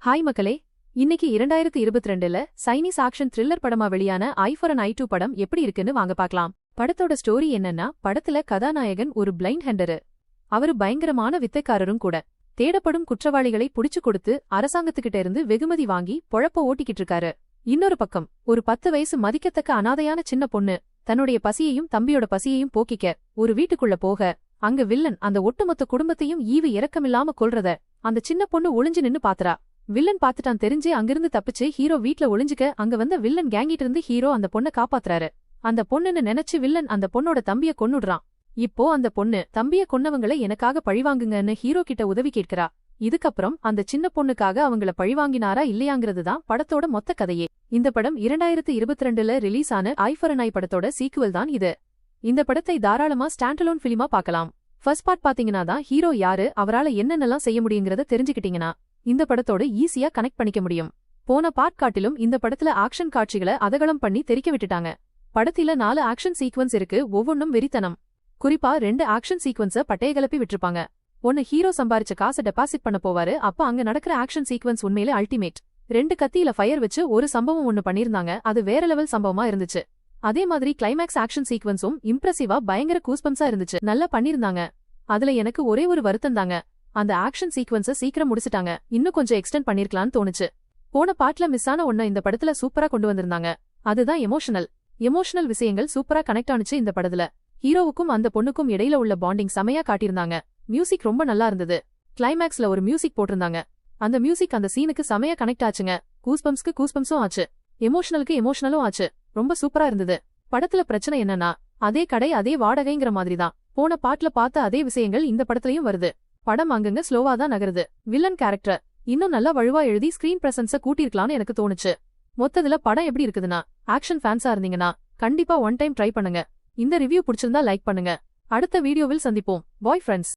Hi மக்களே, இன்னைக்கு 2022ல Chinese action thriller படமா வெளியான ஐ ஃபார் அன் ஐ 2 படம் எப்படி இருக்குன்னு வாங்க பார்க்கலாம். படத்தோட ஸ்டோரி என்னன்னா, படத்துல கதாநாயகன் ஒரு பிளைண்ட் ஹேண்டரு. அவரு பயங்கரமான வித்தைக்காரரும் கூட. தேடப்படும் குற்றவாளிகளை புடிச்சு கொடுத்து அரசாங்கத்துக்கிட்ட இருந்து வெகுமதி வாங்கி பொழப்ப ஓட்டிக்கிட்டு இருக்காரு. இன்னொரு பக்கம் ஒரு 10 வயசு மதிக்கத்தக்க அனாதையான சின்ன பொண்ணு தன்னுடைய பசியையும் தம்பியோட பசியையும் போக்கிக்க ஒரு வீட்டுக்குள்ள போக, அங்க வில்லன் அந்த ஒட்டுமொத்த குடும்பத்தையும் ஈவு இரக்கமில்லாம கொல்றத அந்த சின்ன பொண்ணு ஒளிஞ்சு நின்னு பாத்துறா. வில்லன் பாத்துட்டான் தெரிஞ்சே அங்கிருந்து தப்பிச்சு ஹீரோ வீட்ல ஒளிஞ்சுக்க, அங்க வந்த வில்லன் கேங்கிட்டு இருந்து ஹீரோ அந்த பொண்ண காப்பாத்துறாரு. அந்த பொண்ணுன்னு நினைச்சு வில்லன் அந்த பொண்ணோட தம்பிய கொன்னுடுறான். இப்போ அந்த பொண்ணு தம்பிய கொன்னவங்களை எனக்காக பழிவாங்குங்கன்னு ஹீரோ கிட்ட உதவி கேட்கிறா. இதுக்கப்புறம் அந்த சின்ன பொண்ணுக்காக அவங்கள பழிவாங்கினாரா இல்லையாங்கிறதுதான் படத்தோட மொத்த கதையே. இந்த படம் 2022ல ரிலீஸ் ஆன ஐ ஃபார் அன் ஐ படத்தோட சீக்குவல் தான் இது. இந்த படத்தை தாராளமா ஸ்டாண்டலோன் ஃபிலிமா பார்க்கலாம். ஃபர்ஸ்ட் பார்ட் பாத்தீங்கன்னா தான் ஹீரோ யாரு, அவரால என்னென்னலாம் செய்ய முடியுங்கிறத தெரிஞ்சுக்கிட்டீங்கன்னா இந்த படத்தோட ஈஸியா கனெக்ட் பண்ணிக்க முடியும். போன பார்ட் காட்டிலும் இந்த படத்துல ஆக்ஷன் காட்சிகளை அதகலம் பண்ணி தெரிக்க விட்டுட்டாங்க. படத்தில 4 ஆக்ஷன் சீக்வன்ஸ் இருக்கு, ஒவ்வொன்னும் வெறித்தனம். குறிப்பா 2 ஆக்ஷன் சீக்வன்ஸ பட்டைய கிளப்பி விட்டுருப்பாங்க. ஒன்னு ஹீரோ சம்பாரிச்ச காசை டெபாசிட் பண்ண போவாரு, அப்ப அங்க நடக்கிற ஆக்ஷன் சீக்வன்ஸ் உண்மையிலே அல்டிமேட். 2 கத்தியில ஃபயர் வச்சு ஒரு சம்பவம் ஒன்னு பண்ணிருந்தாங்க, அது வேற லெவல் சம்பவமா இருந்துச்சு. அதே மாதிரி கிளைமேக்ஸ் ஆக்ஷன் சீக்வன்ஸும் இம்ப்ரெசிவா பயங்கர கூஸ்பம்ஸா இருந்துச்சு, நல்லா பண்ணிருந்தாங்க. அதுல எனக்கு ஒரே ஒரு வருத்தம் தாங்க, அந்த ஆக்ஷன் சீக்வன்ஸ சீக்கிரம் முடிச்சிட்டாங்க, இன்னும் கொஞ்சம் எக்ஸ்டெண்ட் பண்ணிருக்கலாம்னு தோணுச்சு. போன பார்ட்ல மிஸ் ஆன ஒன்ன இந்த படத்துல சூப்பரா கொண்டு வந்திருந்தாங்க, அதுதான் எமோஷனல் விஷயங்கள் சூப்பரா கனெக்ட் ஆனுச்சு இந்த படத்துல. ஹீரோவுக்கும் அந்த பொண்ணுக்கும் இடையில உள்ள பாண்டிங் செமையா காட்டியிருந்தாங்க. மியூசிக் ரொம்ப நல்லா இருந்தது. கிளைமேக்ஸ்ல ஒரு மியூசிக் போட்டிருந்தாங்க, அந்த மியூசிக் அந்த சீனுக்கு செமையா கனெக்ட் ஆச்சுங்க. கூஸ்பம்ஸும் ஆச்சு, எமோஷனலும் ஆச்சு. ரொம்ப சூப்பரா இருந்தது. படத்துல பிரச்சனை என்னன்னா, அதே கடை அதே வாடகைங்கிற மாதிரிதான். போன பார்ட்ல பார்த்த அதே விஷயங்கள் இந்த படத்துலயும் வருது. படம் அங்கங்க ஸ்லோவா தான் நகருது. வில்லன் கேரக்டர் இன்னும் நல்லா வலுவா எழுதி ஸ்கிரீன் பிரசன்ஸ கூட்டிருக்கலாம்னு எனக்கு தோணுச்சு. மொத்தத்துல படம் எப்படி இருக்குதுன்னா, ஆக்ஷன் ஃபேன்ஸா இருந்தீங்கன்னா கண்டிப்பா ஒன் டைம் ட்ரை பண்ணுங்க. இந்த ரிவ்யூ பிடிச்சிருந்தா லைக் பண்ணுங்க. அடுத்த வீடியோவில் சந்திப்போம். Bye friends.